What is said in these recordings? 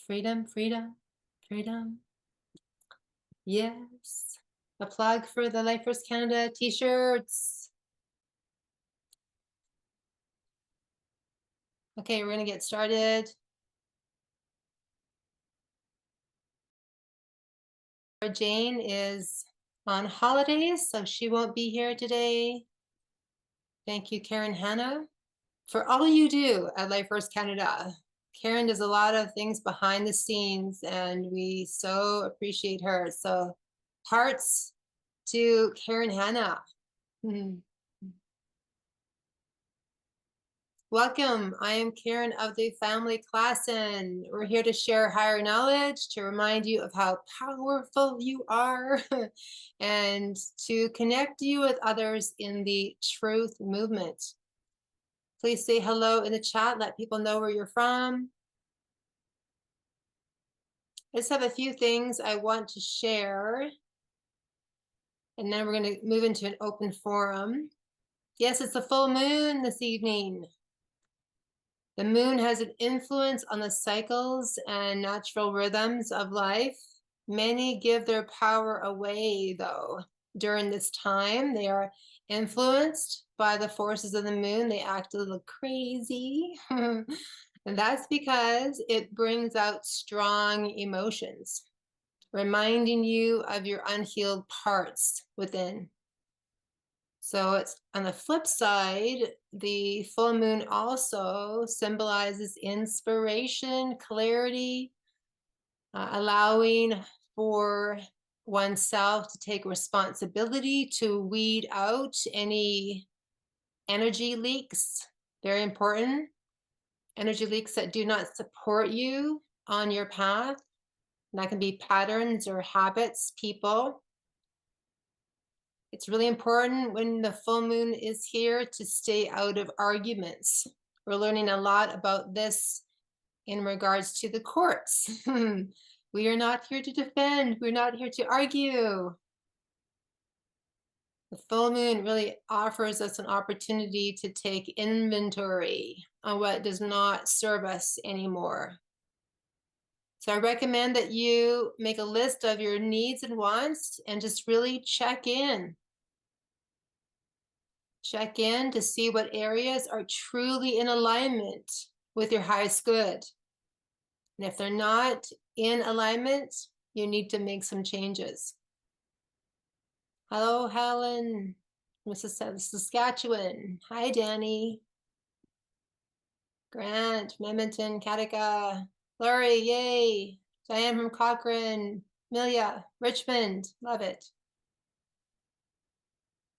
Freedom, freedom, freedom. Yes. A plug for the Life First Canada t-shirts. Okay, we're going to get started. Jane is on holidays, so she won't be here today. Thank you, Karen Hanna, for all you do at Life First Canada. Karen does a lot of things behind the scenes, and we so appreciate her. So hearts to Karen Hanna. Welcome, I am Karen of the Family Class, and we're here to share higher knowledge, to remind you of how powerful you are, and to connect you with others in the truth movement. Please say hello in the chat, let people know where you're from. I just have a few things I want to share, and then we're going to move into an open forum. Yes, it's a full moon this evening. The moon has an influence on the cycles and natural rhythms of life. Many give their power away, though. During this time, they are influenced by the forces of the moon. They act a little crazy. And that's because it brings out strong emotions, reminding you of your unhealed parts within. So it's on the flip side, the full moon also symbolizes inspiration, clarity, allowing for oneself to take responsibility to weed out any energy leaks. Very important. Energy leaks that do not support you on your path. And that can be patterns or habits, people. It's really important when the full moon is here to stay out of arguments. We're learning a lot about this in regards to the courts. We are not here to defend. We're not here to argue. The full moon really offers us an opportunity to take inventory on what does not serve us anymore. So I recommend that you make a list of your needs and wants and just really check in. Check in to see what areas are truly in alignment with your highest good. And if they're not in alignment, you need to make some changes. Hello, Helen, Mrs. Saskatchewan. Hi, Danny. Grant, Edmonton, Katika, Laurie, yay. Diane from Cochrane, Amelia, Richmond, love it.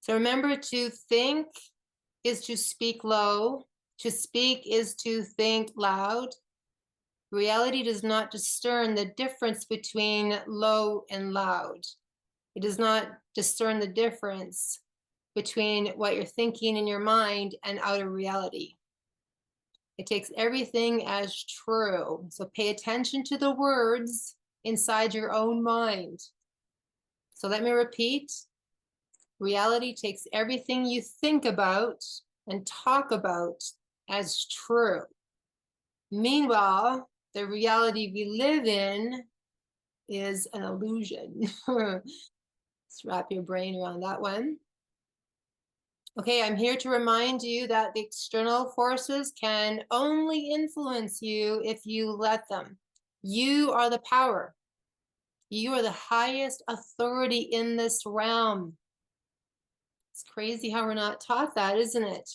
So remember, to think is to speak low. To speak is to think loud. Reality does not discern the difference between low and loud. It does not discern the difference between what you're thinking in your mind and outer reality. It takes everything as true. So pay attention to the words inside your own mind. So let me repeat. Reality takes everything you think about and talk about as true. Meanwhile, the reality we live in is an illusion. Let's wrap your brain around that one. Okay, I'm here to remind you that the external forces can only influence you if you let them. You are the power. You are the highest authority in this realm. It's crazy how we're not taught that, isn't it?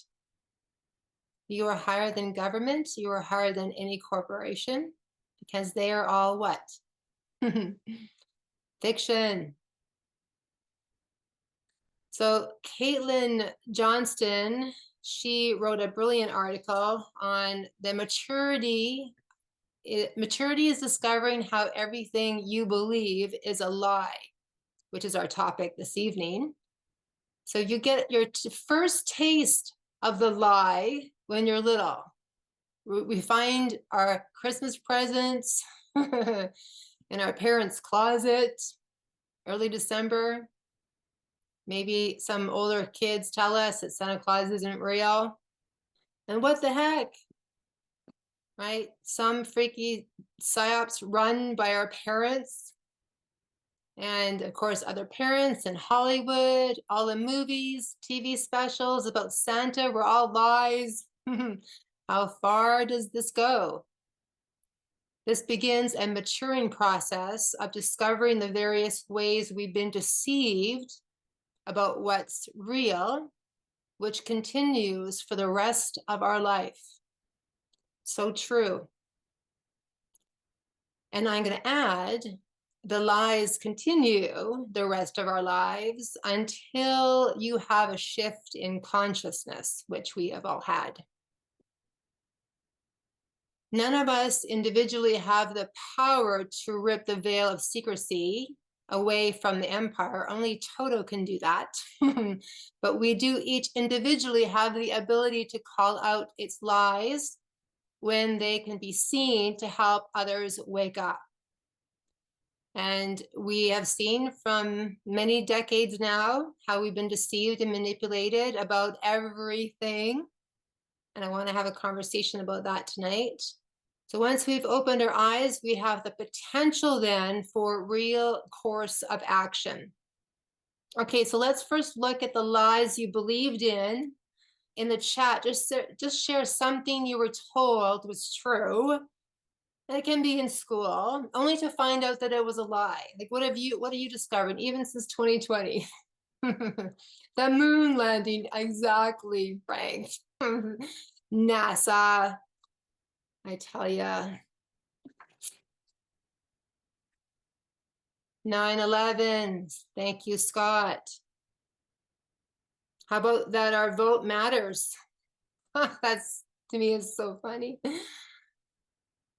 You are higher than government. You are higher than any corporation, because they are all what? Fiction. So Caitlin Johnston, she wrote a brilliant article on the maturity. Maturity is discovering how everything you believe is a lie, which is our topic this evening. So you get your first taste of the lie when you're little. We find our Christmas presents in our parents' closet, early December. Maybe some older kids tell us that Santa Claus isn't real. And what the heck? right? Some freaky psyops run by our parents. And of course, other parents in Hollywood, all the movies, TV specials about Santa were all lies. How far does this go? This begins a maturing process of discovering the various ways we've been deceived about what's real, which continues for the rest of our life. So true. And I'm going to add, the lies continue the rest of our lives until you have a shift in consciousness, which we have all had. None of us individually have the power to rip the veil of secrecy away from the empire. Only Toto can do that. But we do each individually have the ability to call out its lies when they can be seen to help others wake up. And we have seen from many decades now how we've been deceived and manipulated about everything. And I want to have a conversation about that tonight. So once we've opened our eyes, we have the potential then for real course of action. Okay, so let's first look at the lies you believed in the chat. Just share something you were told was true. And it can be in school, only to find out that it was a lie. Like, what are you discovered, even since 2020? The moon landing, exactly, Frank. NASA, I tell ya. 9/11, thank you, Scott. How about that our vote matters? That's, to me, is so funny.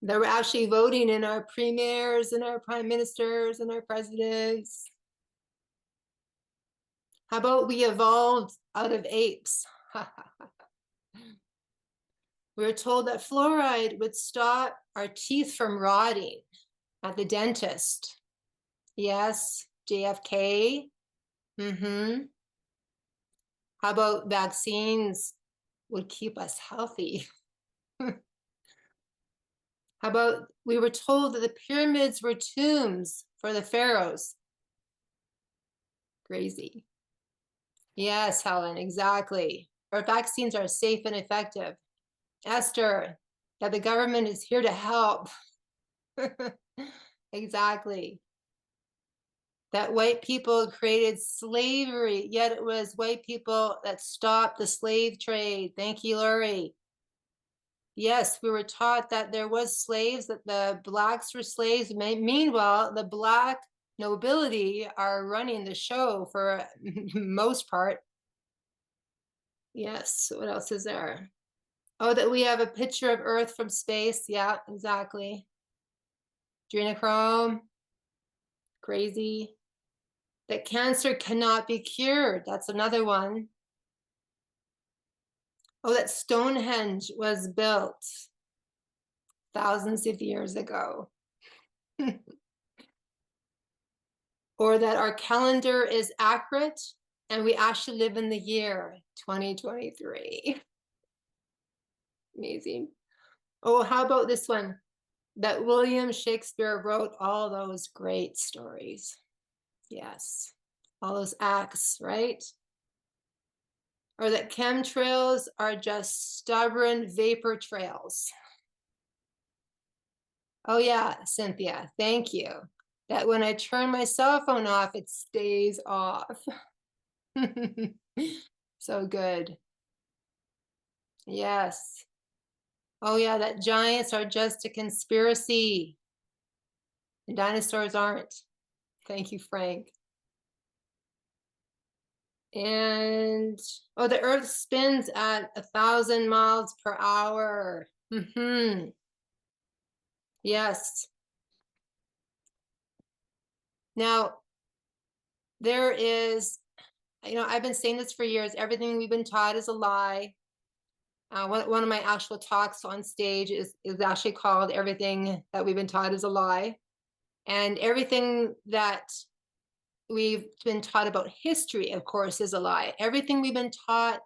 They're actually voting in our premiers and our prime ministers and our presidents. How about we evolved out of apes? We were told that fluoride would stop our teeth from rotting at the dentist. Yes, JFK. How about vaccines would keep us healthy? How about we were told that the pyramids were tombs for the pharaohs? Crazy. Yes, Helen, exactly. Our vaccines are safe and effective. Esther, that the government is here to help. Exactly. That white people created slavery, yet it was white people that stopped the slave trade. Thank you, Lori. Yes, we were taught that there was slaves, that the blacks were slaves. Meanwhile, the black nobility are running the show for most part. Yes, what else is there? Oh, that we have a picture of Earth from space. Yeah, exactly. Adrenochrome. Crazy. That cancer cannot be cured. That's another one. Oh, that Stonehenge was built thousands of years ago. Or that our calendar is accurate and we actually live in the year 2023. Amazing. Oh, how about this one? That William Shakespeare wrote all those great stories. Yes, all those acts, right? Or that chemtrails are just stubborn vapor trails. Oh yeah, Cynthia, thank you. That when I turn my cell phone off, it stays off. So good. Yes. Oh yeah, that giants are just a conspiracy. And dinosaurs aren't. Thank you, Frank. And oh, the Earth spins at 1,000 miles per hour. Yes. Now, there is, I've been saying this for years. Everything we've been taught is a lie. One of my actual talks on stage is actually called "Everything That We've Been Taught Is a Lie," and everything that we've been taught about history, of course, is a lie. Everything we've been taught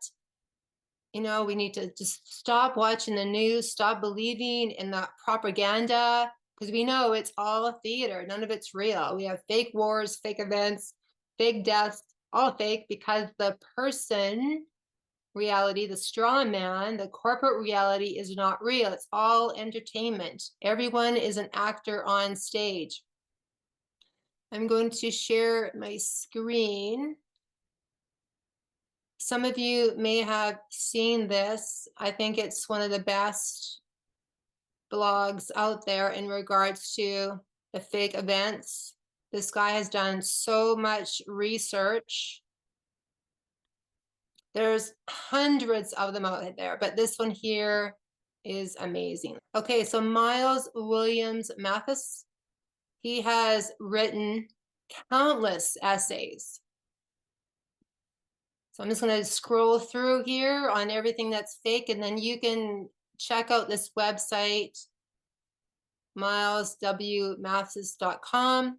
You know, we need to just stop watching the news, stop believing in that propaganda, because we know it's all a theater. None of it's real. We have fake wars, fake events, fake deaths, all fake, because the person reality, the straw man, the corporate reality is not real. It's all entertainment. Everyone is an actor on stage. I'm going to share my screen. Some of you may have seen this. I think it's one of the best blogs out there in regards to the fake events. This guy has done so much research. There's hundreds of them out there, but this one here is amazing. Okay, so Miles Mathis, he has written countless essays. So I'm just going to scroll through here on everything that's fake, and then you can check out this website, mileswmathis.com,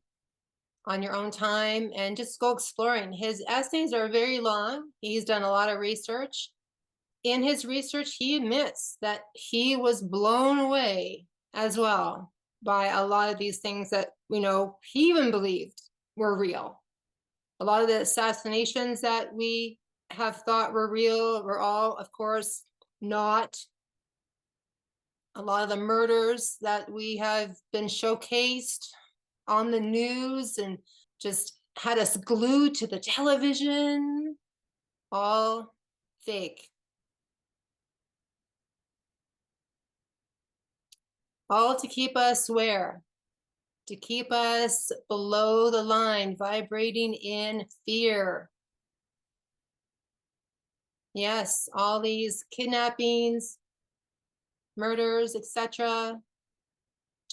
on your own time and just go exploring. His essays are very long. He's done a lot of research. In his research, he admits that he was blown away as well by a lot of these things that, you know, he even believed were real. A lot of the assassinations that we have thought were real were all, of course, not. A lot of the murders that we have been showcased on the news and just had us glued to the television, all fake. All to keep us where? To keep us below the line, vibrating in fear. Yes, all these kidnappings, murders, etc.,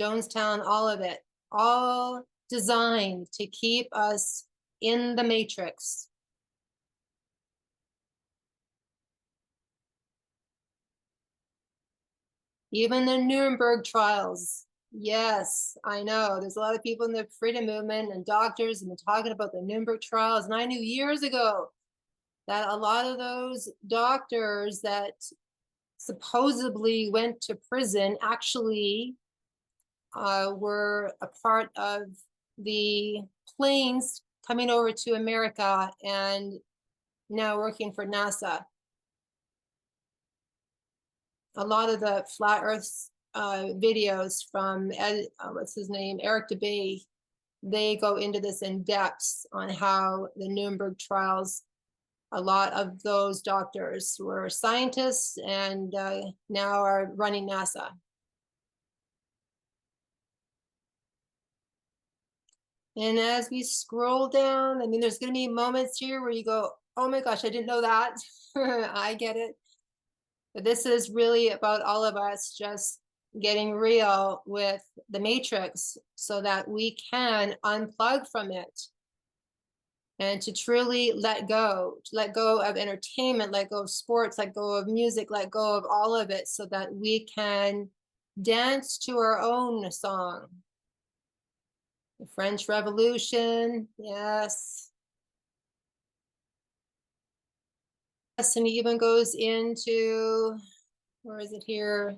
Jonestown, all of it, all designed to keep us in the matrix. Even the Nuremberg trials. Yes, I know. There's a lot of people in the freedom movement and doctors have been talking about the Nuremberg trials. And I knew years ago that a lot of those doctors that supposedly went to prison actually were a part of the planes coming over to America and now working for NASA. A lot of the flat earth videos from what's his name, Eric DeBay, they go into this in depth on how the Nuremberg trials, a lot of those doctors were scientists and now are running NASA. And as we scroll down, I mean, there's going to be moments here where you go, oh my gosh, I didn't know that. I get it. But this is really about all of us just getting real with the matrix so that we can unplug from it and to truly let go of entertainment, let go of sports, let go of music, let go of all of it so that we can dance to our own song. The French Revolution, yes. Yes, and he even goes into, where is it here?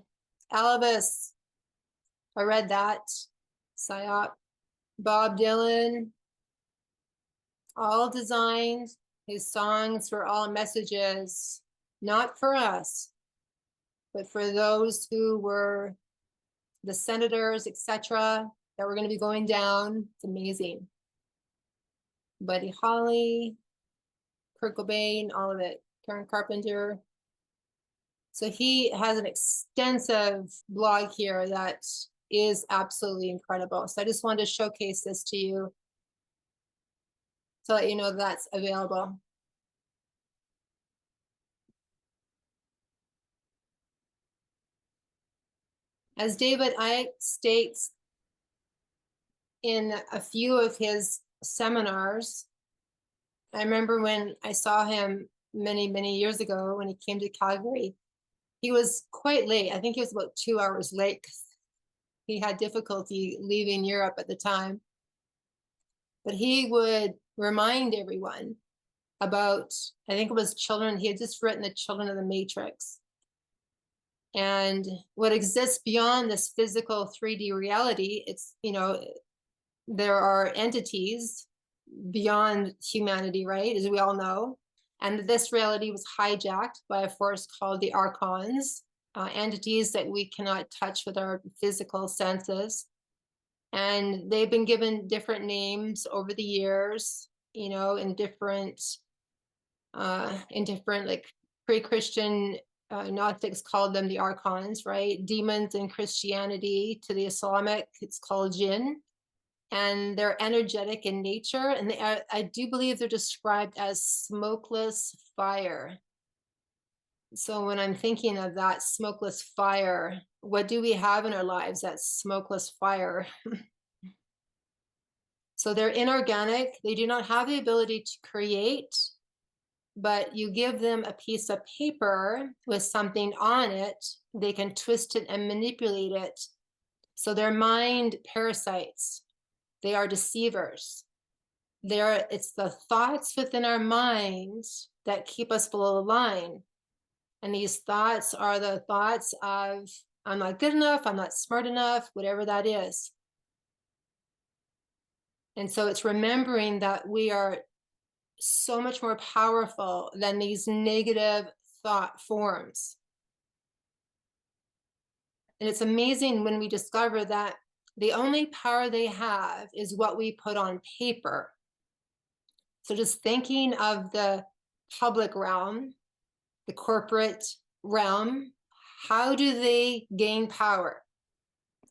Elvis. I read that. Psyop. Bob Dylan. All designed. His songs were all messages, not for us, but for those who were the senators, etc., that were going to be going down. It's amazing. Buddy Holly, Kurt Cobain, all of it. Karen Carpenter. So he has an extensive blog here that is absolutely incredible. So I just wanted to showcase this to you to let you know that's available. As David Icke states in a few of his seminars, I remember when I saw him many, many years ago when he came to Calgary, he was quite late. I think he was about 2 hours late because he had difficulty leaving Europe at the time. But he would remind everyone about, I think it was children. He had just written The Children of the Matrix. And what exists beyond this physical 3D reality, it's, there are entities beyond humanity, right? As we all know. And this reality was hijacked by a force called the Archons, entities that we cannot touch with our physical senses. And they've been given different names over the years, in different like pre-Christian Gnostics called them the Archons, right? Demons in Christianity, to the Islamic, it's called jinn. And they're energetic in nature. And I do believe they're described as smokeless fire. So when I'm thinking of that smokeless fire, what do we have in our lives, that smokeless fire? So they're inorganic. They do not have the ability to create, but you give them a piece of paper with something on it, they can twist it and manipulate it. So they're mind parasites. They are deceivers. It's the thoughts within our minds that keep us below the line. And these thoughts are the thoughts of, I'm not good enough, I'm not smart enough, whatever that is. And so it's remembering that we are so much more powerful than these negative thought forms. And it's amazing when we discover that the only power they have is what we put on paper. So just thinking of the public realm, the corporate realm, how do they gain power?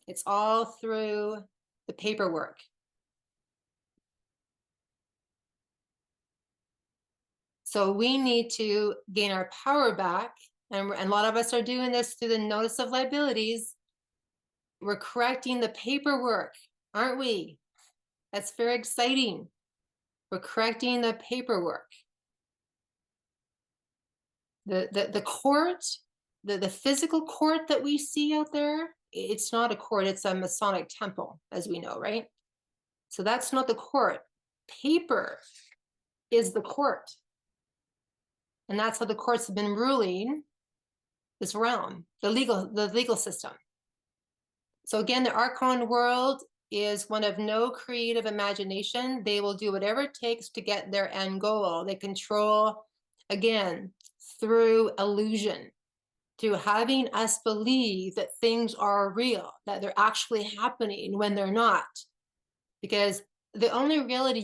It's all through the paperwork. So we need to gain our power back. And a lot of us are doing this through the notice of liabilities. We're correcting the paperwork, aren't we? That's very exciting. We're correcting the paperwork. The court, the physical court that we see out there, it's not a court, it's a Masonic temple, as we know, right? So that's not the court. Paper is the court. And that's how the courts have been ruling this realm, the legal system. So again, the Archon world is one of no creative imagination. They will do whatever it takes to get their end goal. They control, again, through illusion, through having us believe that things are real, that they're actually happening when they're not. Because the only reality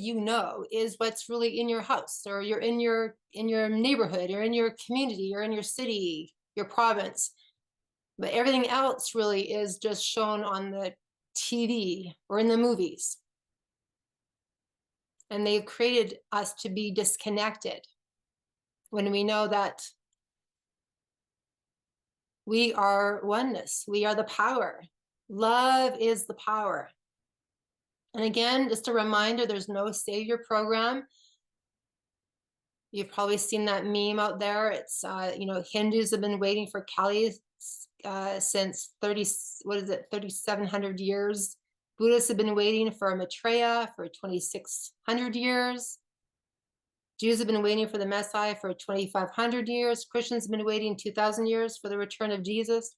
is what's really in your house, or you're in your neighborhood, you're in your community, you're in your city, your province. But everything else really is just shown on the TV or in the movies. And they've created us to be disconnected when we know that we are oneness. We are the power. Love is the power. And again, just a reminder, there's no savior program. You've probably seen that meme out there. It's, Hindus have been waiting for Kali since 3,700 years. Buddhists have been waiting for Maitreya for 2,600 years. Jews have been waiting for the Messiah for 2,500 years. Christians have been waiting 2,000 years for the return of Jesus.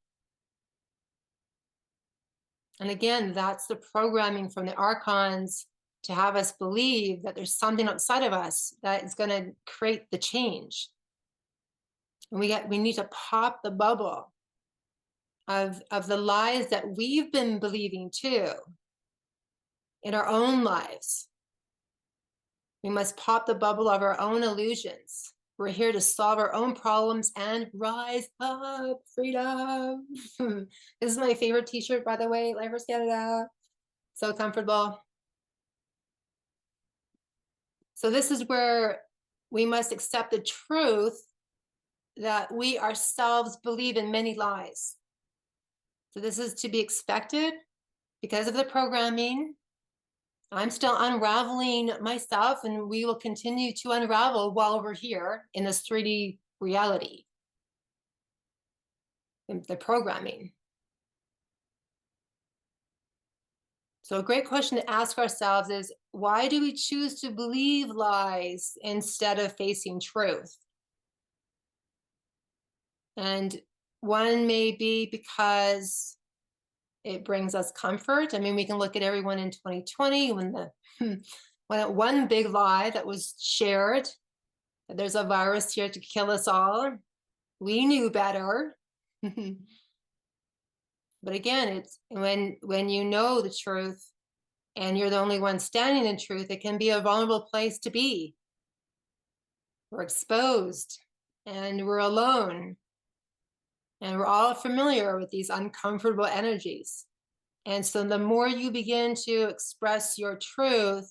And again, that's the programming from the Archons to have us believe that there's something outside of us that is going to create the change. And we need to pop the bubble of the lies that we've been believing too in our own lives. We must pop the bubble of our own illusions. We're here to solve our own problems and rise up, freedom. This is my favorite t-shirt, by the way, Lifers Canada. So comfortable. So this is where we must accept the truth that we ourselves believe in many lies. So this is to be expected because of the programming. I'm still unraveling myself, and we will continue to unravel while we're here in this 3D reality, the programming. So a great question to ask ourselves is, why do we choose to believe lies instead of facing truth? And one may be because it brings us comfort. I mean, we can look at everyone in 2020 when one big lie that was shared, that there's a virus here to kill us all. We knew better. But again, it's when you know the truth and you're the only one standing in truth, it can be a vulnerable place to be. We're exposed and we're alone. And we're all familiar with these uncomfortable energies. And so the more you begin to express your truth,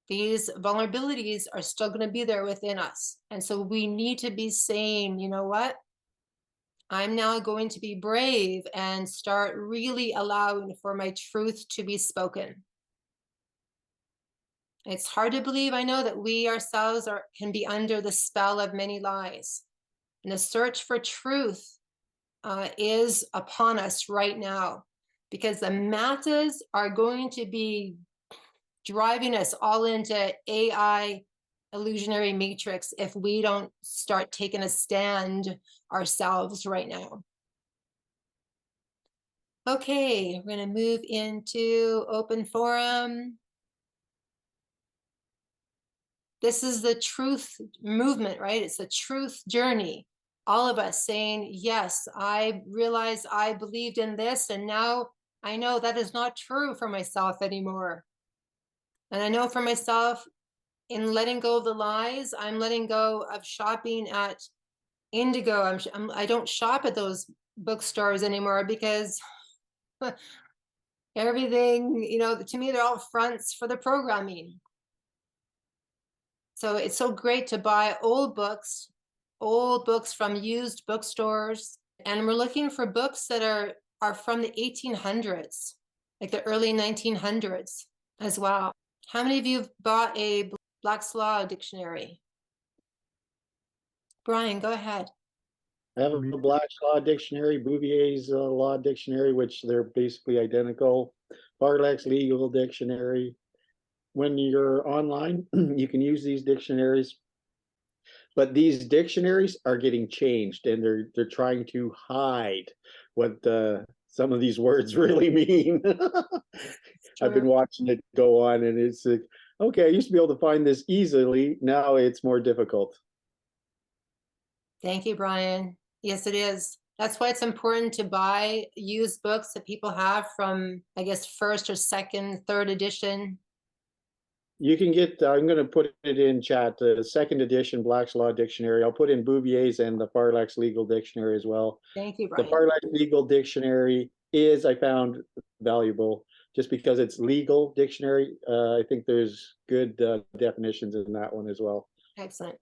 these vulnerabilities are still going to be there within us. And so we need to be saying, you know what? I'm now going to be brave and start really allowing for my truth to be spoken. It's hard to believe, I know, that we ourselves can be under the spell of many lies. And the search for truth is upon us right now, because the masses are going to be driving us all into AI illusionary matrix if we don't start taking a stand ourselves right now. Okay, we're going to move into open forum. This is the truth movement, right? It's the truth journey. All of us saying, yes, I realized I believed in this, and now I know that is not true for myself anymore. And I know for myself, in letting go of the lies, I'm letting go of shopping at Indigo. I don't shop at those bookstores anymore because everything, you know, to me, they're all fronts for the programming. So it's so great to buy old books from used bookstores. And we're looking for books that are from the 1800s, like the early 1900s as well. How many of you have bought a Black's Law dictionary? Brian, go ahead. I have a Black's Law Dictionary, Bouvier's Law Dictionary, which they're basically identical. Barlack's Legal Dictionary. When you're online, you can use these dictionaries, but these dictionaries are getting changed, and they're trying to hide what some of these words really mean. I've been watching it go on, and it's like, okay, I used to be able to find this easily. Now it's more difficult. Thank you, Brian. Yes, it is. That's why it's important to buy used books that people have from, I guess, first or second, third edition. You can get, I'm going to put it in chat, the second edition Black's Law Dictionary. I'll put in Bouvier's and the Farlax Legal Dictionary as well. Thank you, Brian. The Farlax Legal Dictionary is, I found, valuable just because it's legal dictionary. I think there's good definitions in that one as well. Excellent.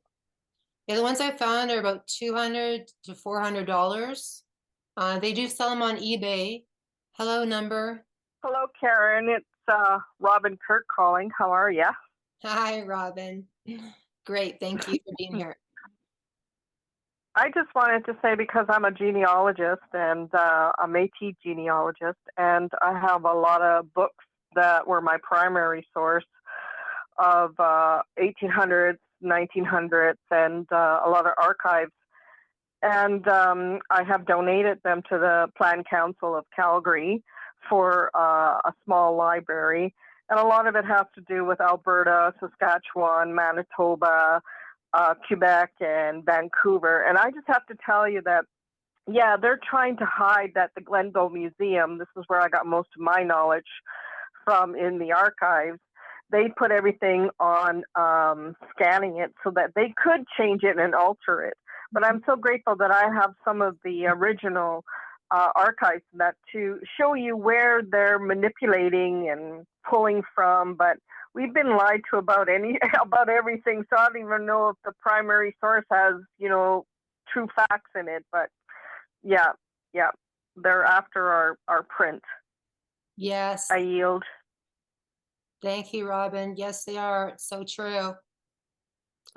Yeah, the ones I found are about $200 to $400. They do sell them on eBay. Hello, number. Hello, Karen. It's Robin Kirk calling. How are you? Hi, Robin. Great. Thank you for being here. I just wanted to say, because I'm a genealogist and a Métis genealogist, and I have a lot of books that were my primary source of 1800s, 1900s, and a lot of archives. And I have donated them to the Planned Council of Calgary for a small library. And a lot of it has to do with Alberta, Saskatchewan, Manitoba, Quebec, and Vancouver. And I just have to tell you that, yeah, they're trying to hide that the Glenville Museum, this is where I got most of my knowledge from in the archives, they put everything on scanning it so that they could change it and alter it. But I'm so grateful that I have some of the original archives that to show you where they're manipulating and pulling from. But we've been lied to about everything, so I don't even know if the primary source has, you know, true facts in it. But yeah, they're after our print. Yes. I yield. Thank you, Robin. Yes, they are. It's so true.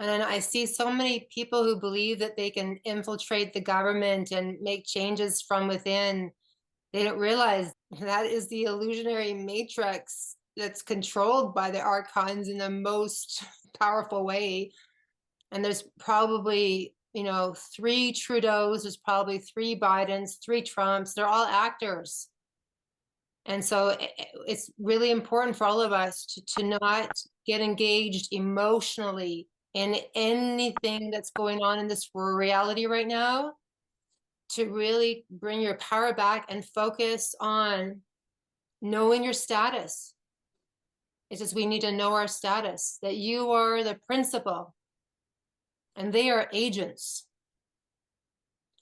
And I see so many people who believe that they can infiltrate the government and make changes from within. They don't realize That is the illusionary matrix that's controlled by the Archons in the most powerful way. And there's probably, 3 Trudeaus, there's probably 3 Bidens, 3 Trumps. They're all actors. And so it's really important for all of us to not get engaged emotionally in anything that's going on in this reality right now, to really bring your power back and focus on knowing your status. It's just we need to know our status, that you are the principal and they are agents.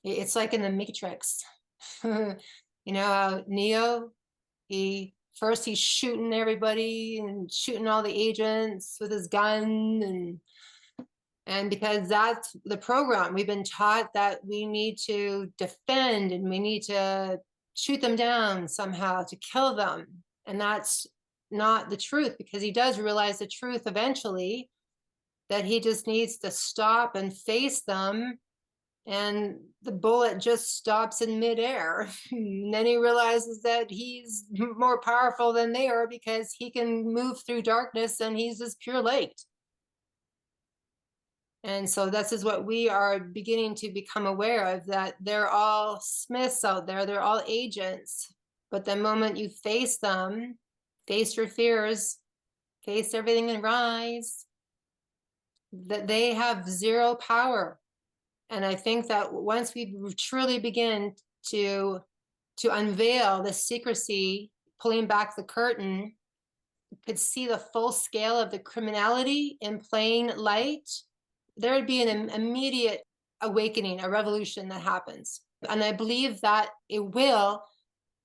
It's like in the Matrix. Neo, he's shooting everybody and shooting all the agents with his gun, and because that's the program, we've been taught that we need to defend and we need to shoot them down somehow to kill them. And that's not the truth, because he does realize the truth eventually, that he just needs to stop and face them, and the bullet just stops in midair. And then he realizes that he's more powerful than they are, because he can move through darkness and he's just pure light. And so this is what we are beginning to become aware of, that they're all Smiths out there, they're all agents. But the moment you face them, face your fears, face everything and rise, that they have zero power. And I think that once we truly begin to unveil the secrecy, pulling back the curtain, you could see the full scale of the criminality in plain light, there would be an immediate awakening, a revolution that happens. And I believe that it will,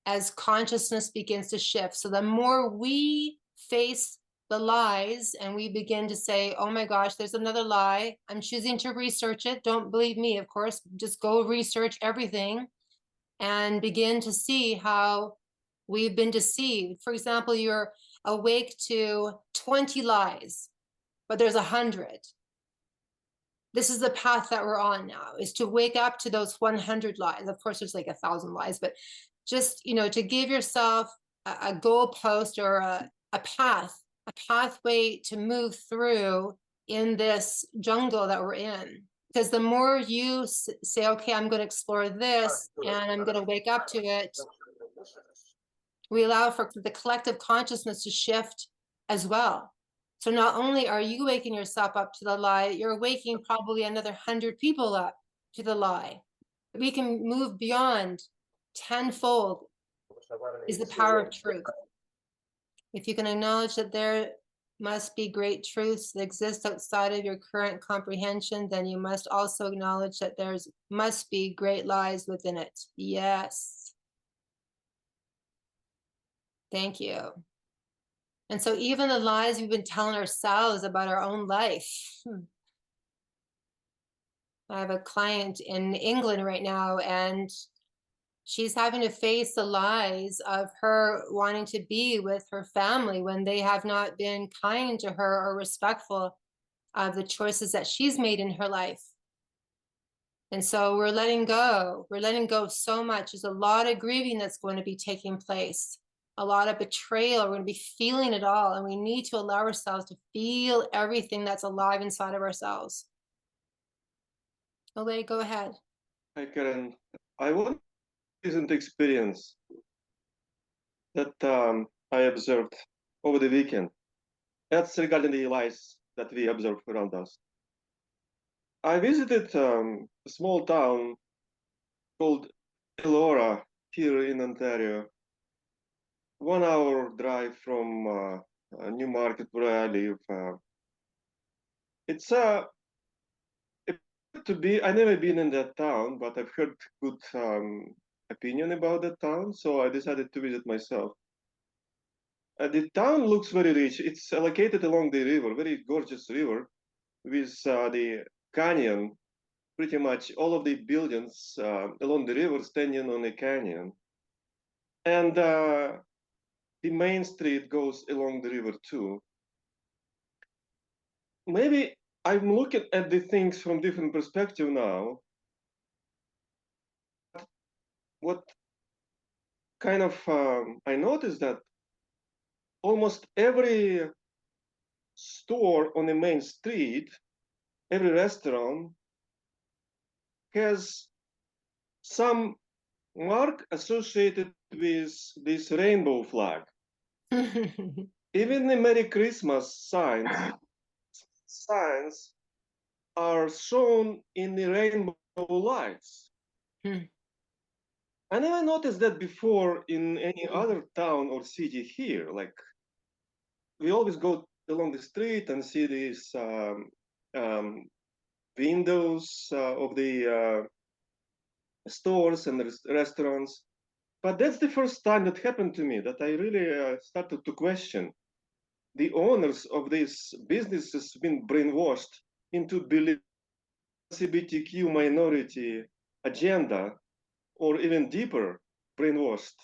as consciousness begins to shift. So the more we face the lies and we begin to say, oh my gosh, there's another lie, I'm choosing to research it. Don't believe me, of course, just go research everything and begin to see how we've been deceived. For example, you're awake to 20 lies, but there's 100. This is the path that we're on now, is to wake up to those 100 lies. Of course, there's like 1,000 lies, but just, to give yourself a goalpost or a pathway to move through in this jungle that we're in. Because the more you say, okay, I'm going to explore this and I'm going to wake up to it, we allow for the collective consciousness to shift as well. So not only are you waking yourself up to the lie, you're waking probably another 100 people up to the lie. We can move beyond tenfold is the power of truth. If you can acknowledge that there must be great truths that exist outside of your current comprehension, then you must also acknowledge that there's must be great lies within it. Yes. Thank you. And so even the lies we've been telling ourselves about our own life. I have a client in England right now, and she's having to face the lies of her wanting to be with her family when they have not been kind to her or respectful of the choices that she's made in her life. And so we're letting go. We're letting go so much. There's a lot of grieving that's going to be taking place, a lot of betrayal. We're going to be feeling it all. And we need to allow ourselves to feel everything that's alive inside of ourselves. Ole, go ahead. Hi, Karen. I want recent experience that I observed over the weekend. That's regarding the lies that we observe around us. I visited a small town called Elora here in Ontario. 1 hour drive from Newmarket, where I live. It's I've never been in that town, but I've heard good opinion about that town, so I decided to visit myself. The town looks very rich. It's located along the river, very gorgeous river, with the canyon, pretty much all of the buildings along the river standing on a canyon. And the main street goes along the river too. Maybe I'm looking at the things from different perspective now. What kind of I noticed that almost every store on the main street, every restaurant has some mark associated with this rainbow flag. Even the Merry Christmas signs are shown in the rainbow lights. I never noticed that before in any other town or city here. Like, we always go along the street and see these windows of the stores and restaurants. But that's the first time that happened to me, that I really started to question the owners of these businesses been brainwashed into believing LGBTQ minority agenda, or even deeper, brainwashed,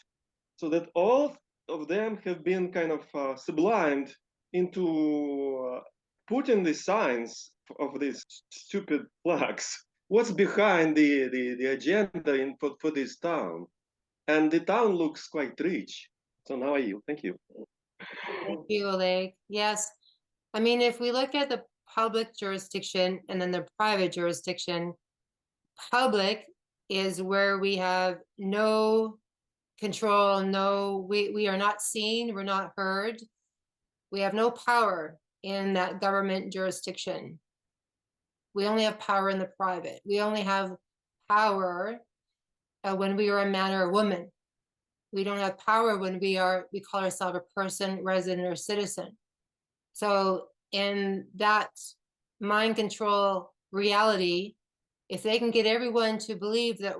so that all of them have been kind of sublimed into putting the signs of these stupid flags. What's behind the agenda for this town? And the town looks quite rich. So now I yield. Thank you. Thank you, Oleg. Yes. I mean, if we look at the public jurisdiction and then the private jurisdiction, public is where we have no control, we are not seen, we're not heard. We have no power in that government jurisdiction. We only have power in the private. We only have power when we are a man or a woman. We don't have power when we call ourselves a person, resident, or citizen. So in that mind control reality, if they can get everyone to believe that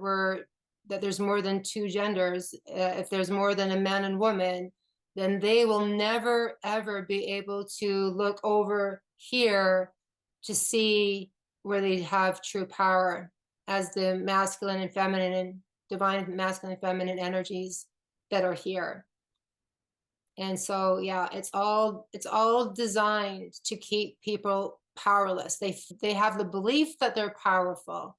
there's more than two genders, if there's more than a man and woman, then they will never ever be able to look over here to see where they have true power as the masculine and feminine and divine masculine and feminine energies that are here. And so, yeah, it's all designed to keep people powerless. They have the belief that they're powerful,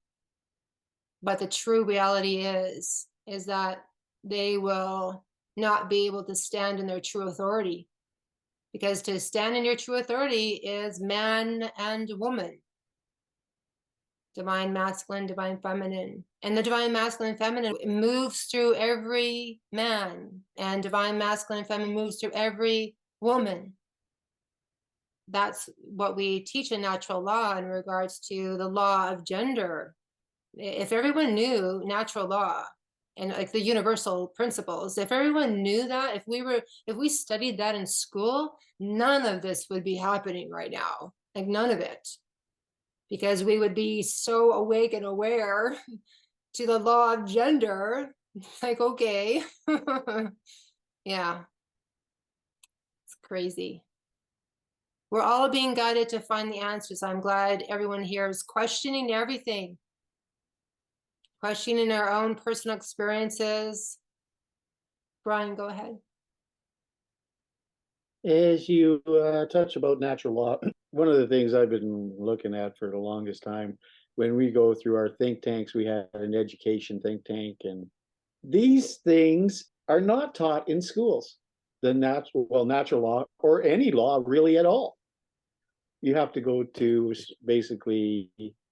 but the true reality is that they will not be able to stand in their true authority, because to stand in your true authority is man and woman, divine masculine, divine feminine. And the divine masculine and feminine moves through every man, and divine masculine and feminine moves through every woman. That's what we teach in natural law in regards to the law of gender. If everyone knew natural law and like the universal principles, if everyone knew that, if we studied that in school, none of this would be happening right now. Like, none of it. Because we would be so awake and aware to the law of gender. Like, okay. Yeah. It's crazy. We're all being guided to find the answers. I'm glad everyone here is questioning everything. Questioning our own personal experiences. Brian, go ahead. As you touch about natural law, one of the things I've been looking at for the longest time, when we go through our think tanks, we have an education think tank, and these things are not taught in schools. The natural law or any law really at all. You have to go to basically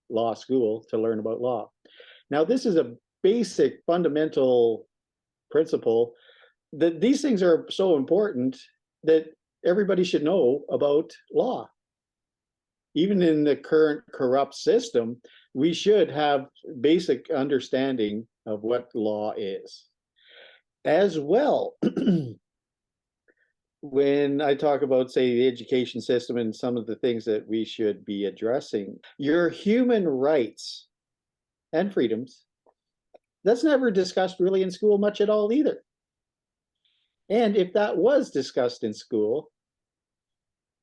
law school to learn about law. Now, this is a basic fundamental principle that these things are so important that everybody should know about law. Even in the current corrupt system, we should have basic understanding of what law is. As well, when I talk about, say, the education system and some of the things that we should be addressing, your human rights and freedoms, that's never discussed really in school much at all either. And if that was discussed in school,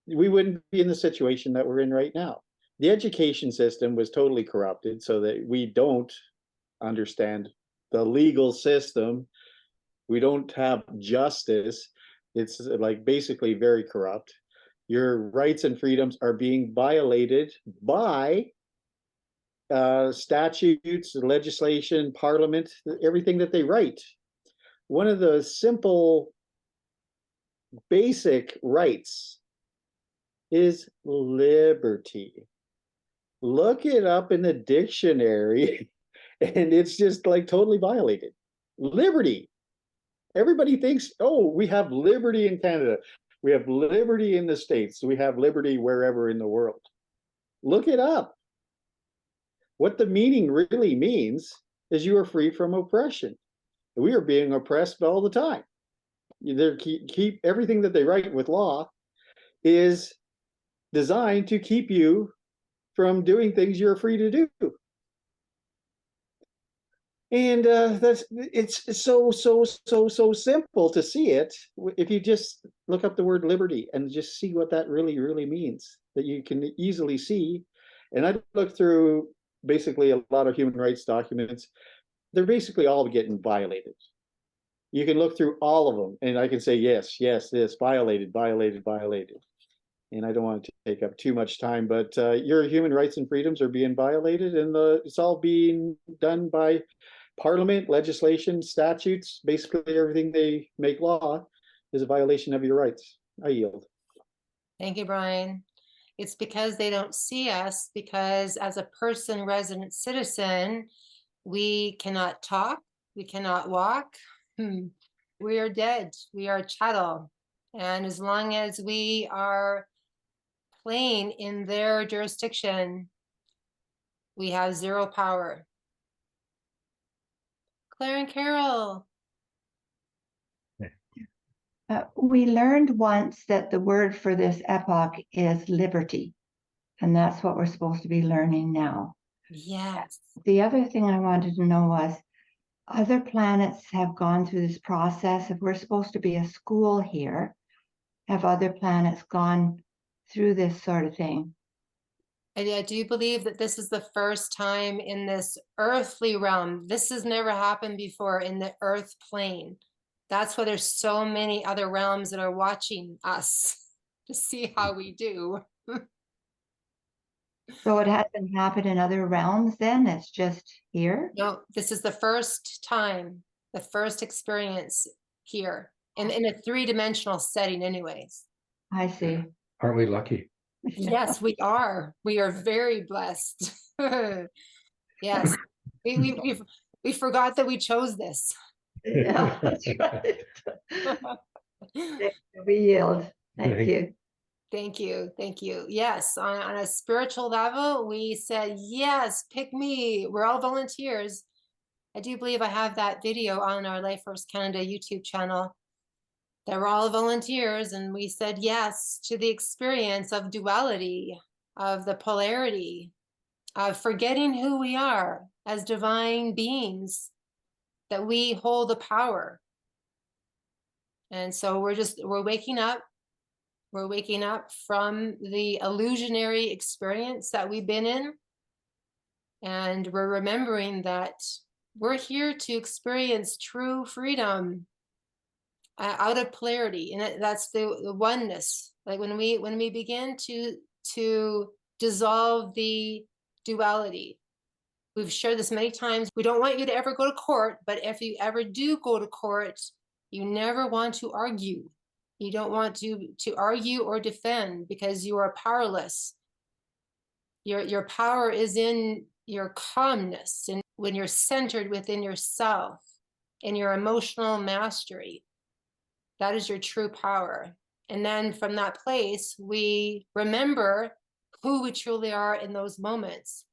we wouldn't be in the situation that we're in right now. The education system was totally corrupted so that we don't understand the legal system. We don't have justice. It's like basically very corrupt. Your rights and freedoms are being violated by statutes, legislation, parliament, everything that they write. one of the simple basic rights is liberty. Look it up in the dictionary and it's just like totally violated. Liberty. Everybody thinks, oh, we have liberty in Canada. We have liberty in the States. We have liberty wherever in the world. Look it up. What the meaning really means is you are free from oppression. We are being oppressed all the time. They keep everything that they write with law is designed to keep you from doing things you're free to do. And it's so simple to see it if you just look up the word liberty and just see what that really means, that you can easily see. And I looked through basically a lot of human rights documents. They're basically all getting violated. You can look through all of them and I can say, yes, this, violated. And I don't want to take up too much time, but your human rights and freedoms are being violated, and it's all being done by Parliament, legislation, statutes. Basically, everything they make law is a violation of your rights. I yield. Thank you, Brian. It's because they don't see us, because as a person, resident citizen, we cannot talk, we cannot walk. We are dead, we are chattel. And as long as we are playing in their jurisdiction, we have zero power. Claire and Carol. We learned once that the word for this epoch is liberty, and that's what we're supposed to be learning now. Yes. The other thing I wanted to know was, other planets have gone through this process. If we're supposed to be a school here, have other planets gone through this sort of thing? And I do believe that this is the first time in this earthly realm. This has never happened before in the earth plane. That's why there's so many other realms that are watching us to see how we do. So it hasn't happened in other realms then? It's just here? No, this is the first time, the first experience here in a three-dimensional setting anyways. I see. Aren't we lucky? Yes, we are. We are very blessed. Yes, we forgot that we chose this. Yeah, that's right. We yield. Thank you. Thank you. Thank you. Yes, on a spiritual level, we said, yes, pick me. We're all volunteers. I do believe I have that video on our Life Force Canada YouTube channel. They were all volunteers, and we said yes to the experience of duality, of the polarity, of forgetting who we are as divine beings, that we hold the power. And so we're waking up. We're waking up from the illusionary experience that we've been in. And we're remembering that we're here to experience true freedom out of polarity. And that's the oneness. Like when we begin to dissolve the duality. We've shared this many times. We don't want you to ever go to court, but if you ever do go to court, you never want to argue. You don't want to argue or defend because you are powerless. Your power is in your calmness and when you're centered within yourself, in your emotional mastery. That is your true power. And then from that place, we remember who we truly are in those moments.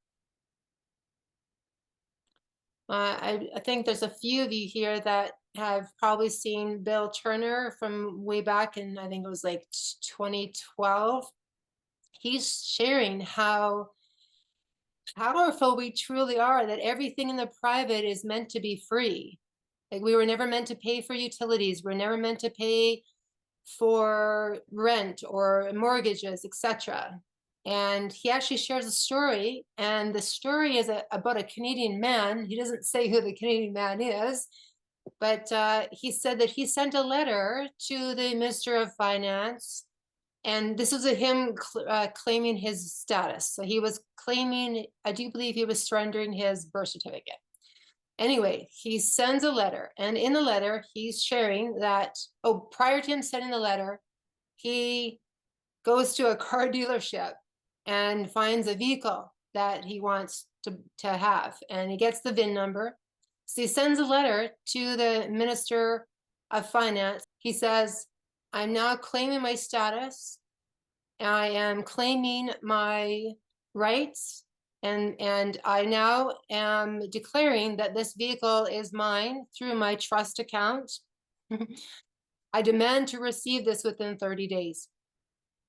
I think there's a few of you here that have probably seen Bill Turner from way back in, I think it was like 2012. He's sharing how powerful we truly are, that everything in the private is meant to be free. Like we were never meant to pay for utilities. We're never meant to pay for rent or mortgages, etc. And he actually shares a story, and the story is about a Canadian man. He doesn't say who the Canadian man is, but he said that he sent a letter to the Minister of Finance, and this was him claiming his status. So he was claiming, I do believe he was surrendering his birth certificate. Anyway, he sends a letter, and in the letter, he's sharing that, prior to him sending the letter, he goes to a car dealership and finds a vehicle that he wants to have, and he gets the VIN number. So he sends a letter to the Minister of Finance. He says, I'm now claiming my status. I am claiming my rights, and I now am declaring that this vehicle is mine through my trust account. I demand to receive this within 30 days.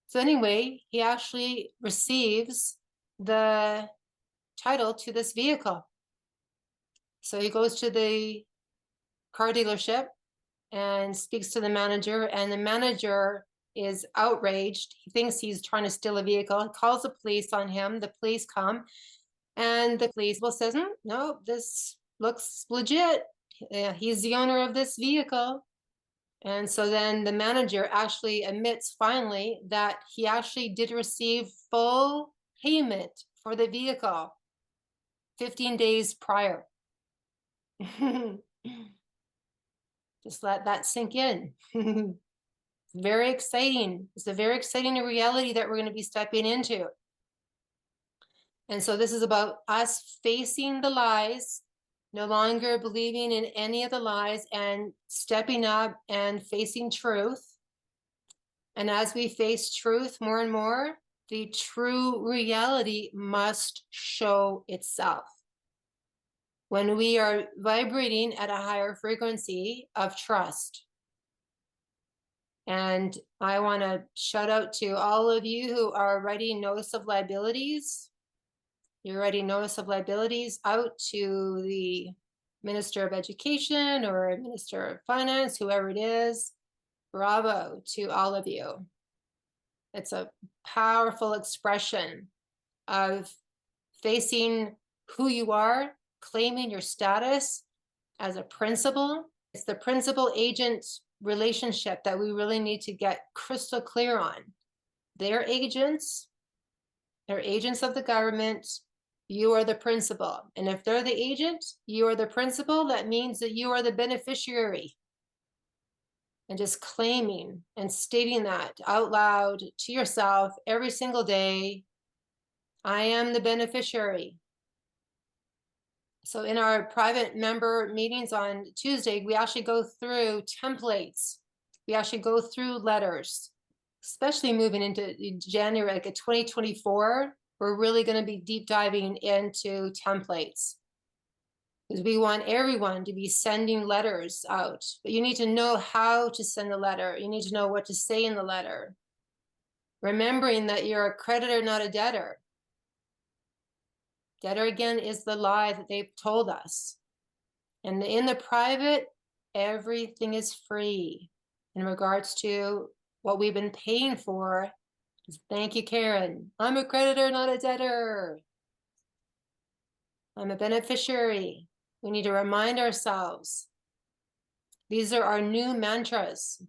So anyway, he actually receives the title to this vehicle. So he goes to the car dealership and speaks to the manager, and the manager is outraged. He thinks he's trying to steal a vehicle. He calls the police on him. The police come, and the police says, no, this looks legit. He's the owner of this vehicle. And so then the manager actually admits finally that he actually did receive full payment for the vehicle 15 days prior. Just let that sink in. Very exciting. It's a very exciting reality that we're going to be stepping into. And so this is about us facing the lies, no longer believing in any of the lies, and stepping up and facing truth. And as we face truth more and more, the true reality must show itself. When we are vibrating at a higher frequency of trust. And I want to shout out to all of you who are writing notice of liabilities. You're writing notice of liabilities out to the Minister of Education or Minister of Finance, whoever it is. Bravo to all of you. It's a powerful expression of facing who you are, claiming your status as a principal. It's the principal-agent relationship that we really need to get crystal clear on. They're agents of the government. You are the principal. And if they're the agent, you are the principal, that means that you are the beneficiary. And just claiming and stating that out loud to yourself every single day, I am the beneficiary. So in our private member meetings on Tuesday, we actually go through templates. We actually go through letters, especially moving into January, like 2024. We're really going to be deep diving into templates because we want everyone to be sending letters out. But you need to know how to send a letter. You need to know what to say in the letter. Remembering that you're a creditor, not a debtor. Debtor, again, is the lie that they've told us. And in the private, everything is free in regards to what we've been paying for. Thank you, Karen. I'm a creditor, not a debtor. I'm a beneficiary. We need to remind ourselves. These are our new mantras.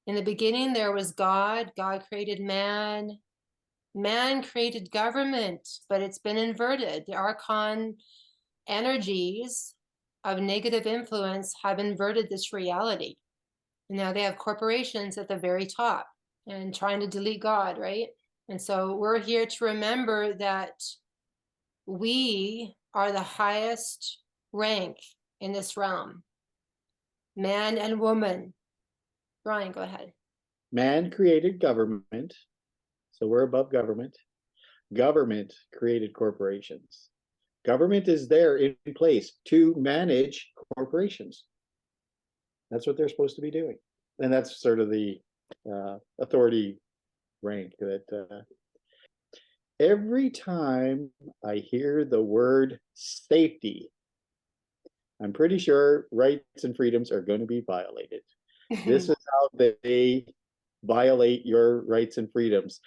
In the beginning, there was God. God created man. Man created government, but it's been inverted. The Archon energies of negative influence have inverted this reality. And now they have corporations at the very top and trying to delete God, right? And so we're here to remember that we are the highest rank in this realm. Man and woman. Brian, go ahead. Man created government, so we're above government. Government created corporations. Government is there in place to manage corporations. That's what they're supposed to be doing. And that's sort of the authority rank that every time I hear the word safety, I'm pretty sure rights and freedoms are going to be violated. This is how they violate your rights and freedoms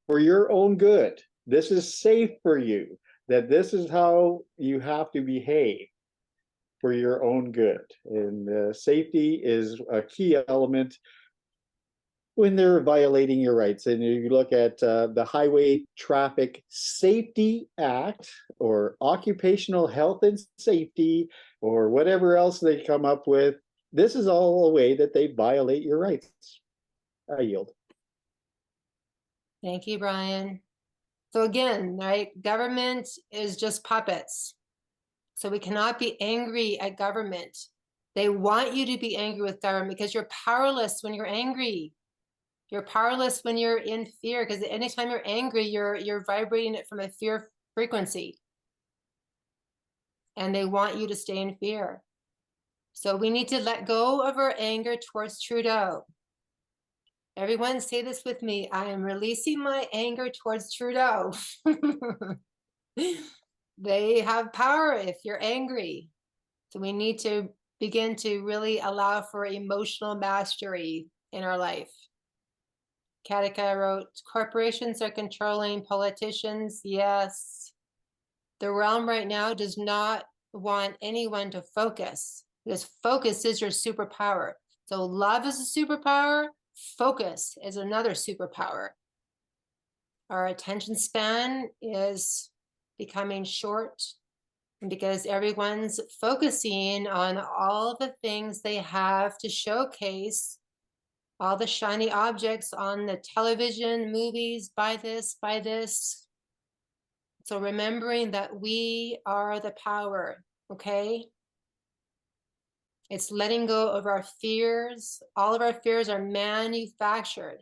for your own good. This is safe for you, that this is how you have to behave for your own good. And safety is a key element when they're violating your rights. And you look at the Highway Traffic Safety Act or Occupational Health and Safety or whatever else they come up with, this is all a way that they violate your rights. I yield. Thank you, Brian. So again, right, government is just puppets. So we cannot be angry at government. They want you to be angry with government because you're powerless when you're angry. You're powerless when you're in fear, because anytime you're angry, you're vibrating it from a fear frequency. And they want you to stay in fear. So we need to let go of our anger towards Trudeau. Everyone say this with me. I am releasing my anger towards Trudeau. They have power if you're angry. So we need to begin to really allow for emotional mastery in our life. Katika wrote, corporations are controlling politicians. Yes. The realm right now does not want anyone to focus, because focus is your superpower. So love is a superpower. Focus is another superpower. Our attention span is becoming short because everyone's focusing on all the things they have to showcase, all the shiny objects on the television, movies, buy this, buy this. So remembering that we are the power, okay? It's letting go of our fears. All of our fears are manufactured.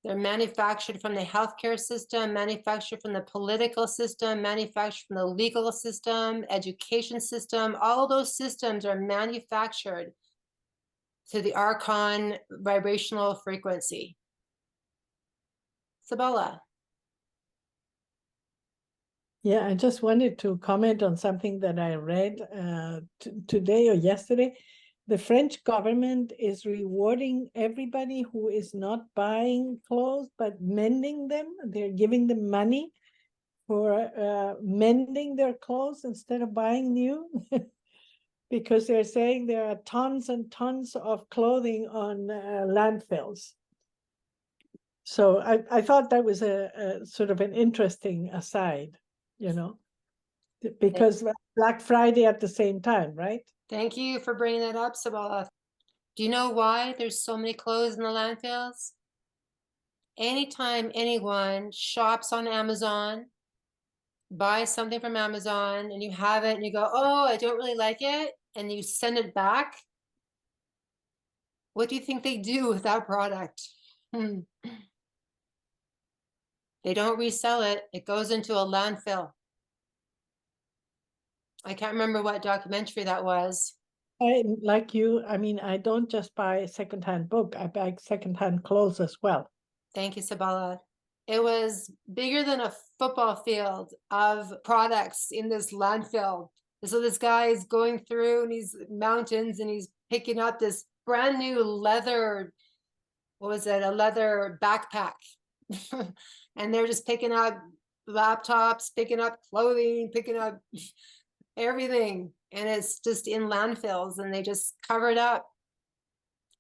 They're manufactured from the healthcare system, manufactured from the political system, manufactured from the legal system, education system. All those systems are manufactured to the Archon vibrational frequency. Sabella. Yeah, I just wanted to comment on something that I read today or yesterday. The French government is rewarding everybody who is not buying clothes, but mending them. They're giving them money for mending their clothes instead of buying new. Because they're saying there are tons and tons of clothing on landfills. So I thought that was a sort of an interesting aside, you know, because Black Friday at the same time, right? Thank you for bringing that up, Sabala. Do you know why there's so many clothes in the landfills? Anytime anyone shops on Amazon, buys something from Amazon, and you have it and you go, oh, I don't really like it, and you send it back, what do you think they do with that product? They don't resell it. It goes into a landfill. I can't remember what documentary that was. Like you, I mean, I don't just buy a secondhand book, I buy secondhand clothes as well. Thank you, Sabala. It was bigger than a football field of products in this landfill. So this guy is going through these mountains and he's picking up this brand new leather, what was it, a leather backpack. And they're just picking up laptops, picking up clothing, picking up everything. And it's just in landfills and they just cover it up.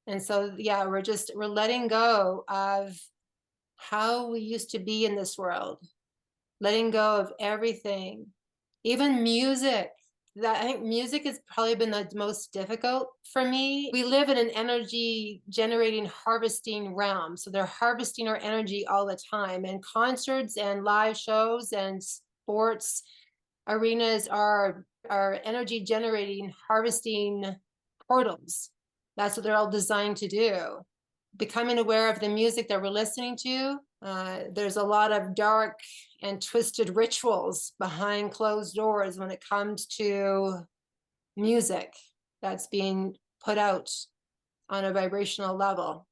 And so, yeah, we're letting go of how we used to be in this world, letting go of everything, even music. That I think music has probably been the most difficult for me. We live in an energy generating, harvesting realm. So they're harvesting our energy all the time. And concerts and live shows and sports arenas are energy generating, harvesting portals. That's what they're all designed to do. Becoming aware of the music that we're listening to. There's a lot of dark and twisted rituals behind closed doors when it comes to music that's being put out on a vibrational level.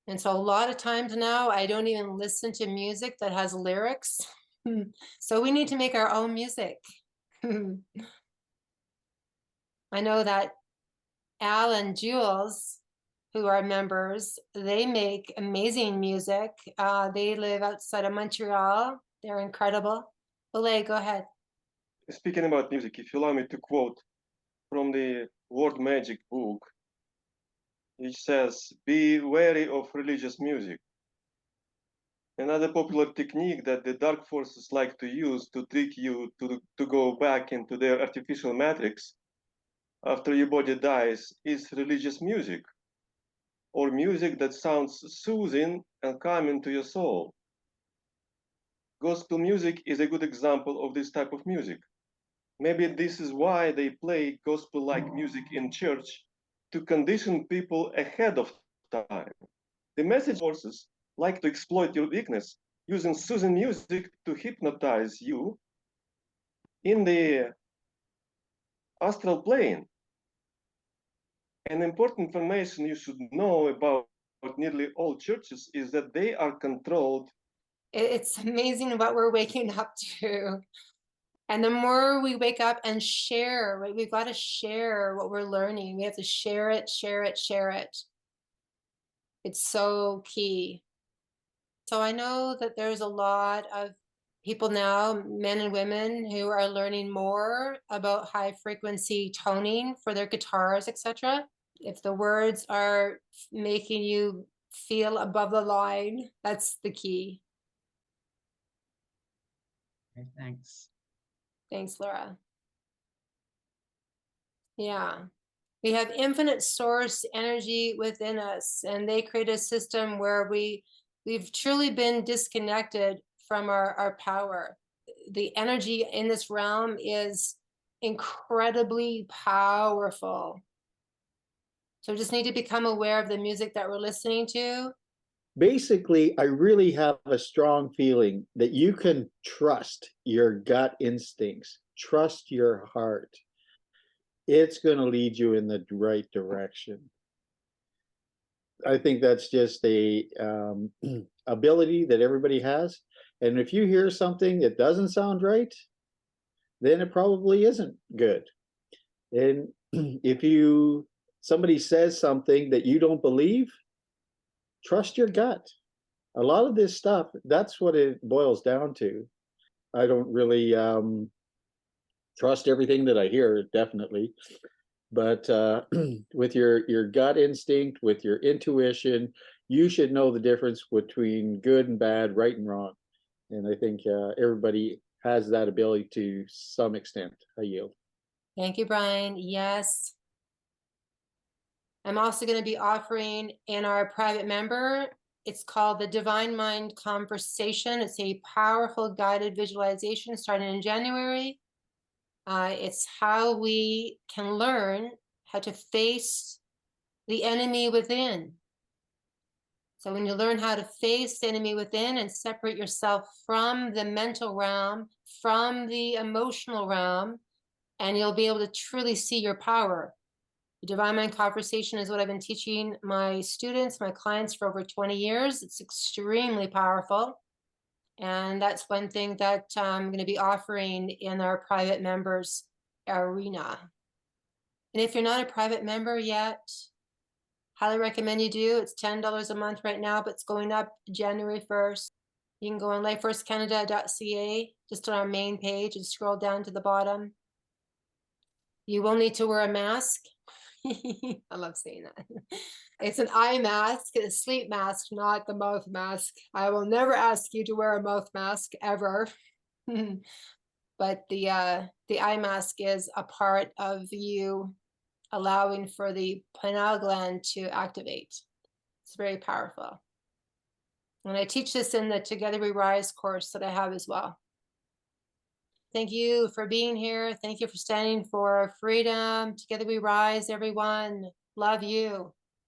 And so a lot of times now, I don't even listen to music that has lyrics. So we need to make our own music. I know that Al and Jules, who are members, they make amazing music. They live outside of Montreal. They're incredible. Olay, go ahead. Speaking about music, if you allow me to quote from the Word Magic book, which says, be wary of religious music. Another popular technique that the dark forces like to use to trick you to go back into their artificial matrix after your body dies is religious music, or music that sounds soothing and calming to your soul. Gospel music is a good example of this type of music. Maybe this is why they play gospel-like music in church to condition people ahead of time. The message forces like to exploit your weakness using soothing music to hypnotize you in the astral plane. An important information you should know about nearly all churches is that they are controlled. It's amazing what we're waking up to. And the more we wake up and share, right? We've got to share what we're learning. We have to share it, share it, share it. It's so key. So I know that there's a lot of people now, men and women, who are learning more about high frequency toning for their guitars, etc. If the words are making you feel above the line, that's the key. Okay, thanks. Thanks, Laura. Yeah. We have infinite source energy within us, and they create a system where we've truly been disconnected from our power. The energy in this realm is incredibly powerful. So we just need to become aware of the music that we're listening to. Basically, I really have a strong feeling that you can trust your gut instincts, trust your heart. It's going to lead you in the right direction. I think that's just a ability that everybody has. And if you hear something that doesn't sound right, then it probably isn't good. And if somebody says something that you don't believe, trust your gut. A lot of this stuff, that's what it boils down to. I don't really trust everything that I hear, definitely. But with your gut instinct, with your intuition, you should know the difference between good and bad, right and wrong. And I think everybody has that ability to some extent. I yield. Thank you, Brian. Yes. I'm also going to be offering in our private member, it's called the Divine Mind Conversation. It's a powerful guided visualization starting in January. It's how we can learn how to face the enemy within. So when you learn how to face the enemy within and separate yourself from the mental realm, from the emotional realm, and you'll be able to truly see your power. The Divine Mind Conversation is what I've been teaching my students, my clients for over 20 years. It's extremely powerful. And that's one thing that I'm going to be offering in our private members arena. And if you're not a private member yet, highly recommend you do. It's $10 a month right now, but it's going up January 1st. You can go on lifeforcecanada.ca, just on our main page, and scroll down to the bottom. You will need to wear a mask. I love saying that. It's an eye mask, a sleep mask, not the mouth mask. I will never ask you to wear a mouth mask ever. But the eye mask is a part of you allowing for the pineal gland to activate. It's very powerful. And I teach this in the Together We Rise course that I have as well. Thank you for being here. Thank you for standing for freedom. Together we rise, everyone. Love you.